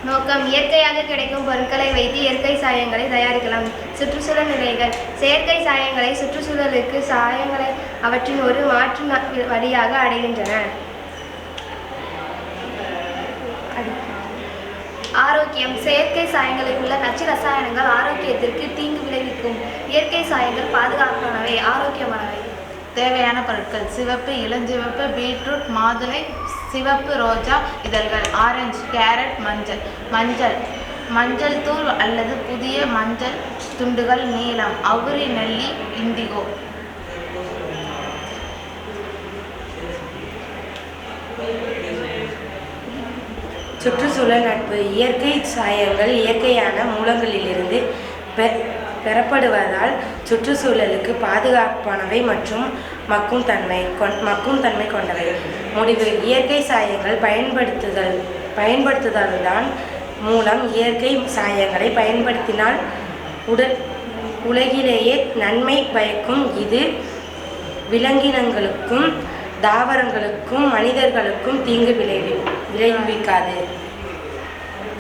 நோக்கம் இயற்கையாக கிடைக்கும் பொருட்களை வைத்து இயற்கை சாயங்களை தயாரிக்கலாம். சுற்றுச்சூழல் நிலைகள் செயற்கை சாயங்களை சுற்றுச்சூழலுக்கு சாயங்களை அவற்றின் ஒரு மாற்று வழியாக அடைகின்றன. ஆரோக்கியம் செயற்கை சாயங்களில் உள்ள நச்சு ரசாயனங்கள் ஆரோக்கியத்திற்கு தீங்கு விளைவிக்கும். இயற்கை சாயங்கள் பாதுகாப்பானவை, ஆரோக்கியமானவை. தேவையான பொருட்கள் சிவப்பு இளஞ்சிவப்பு பீட்ரூட் மாதுளை சிவப்பு ரோஜா இதழ்கள் ஆரஞ்சு கேரட் மஞ்சள் தூள் அல்லது புதிய மஞ்சள் துண்டுகள் நீலம் அவுரி நெல்லி இண்டிகோ. சுற்றுச்சூழல் நட்பு இயற்கை சாயங்கள் இயற்கையான மூலங்களிலிருந்து பெறப்படுவதால் சுற்றுச்சூழலுக்கு பாதுகாப்பானவை மற்றும் மக்கும் தன்மை கொண்டவை. முடிவு இயற்கை சாயங்கள் பயன்படுத்துதல்தான் மூலம் இயற்கை சாயங்களை பயன்படுத்தினால் உலகிலேயே நன்மை பயக்கும். இது விலங்கினங்களுக்கும் தாவரங்களுக்கும் மனிதர்களுக்கும் தீங்கு விளைவிக்காது.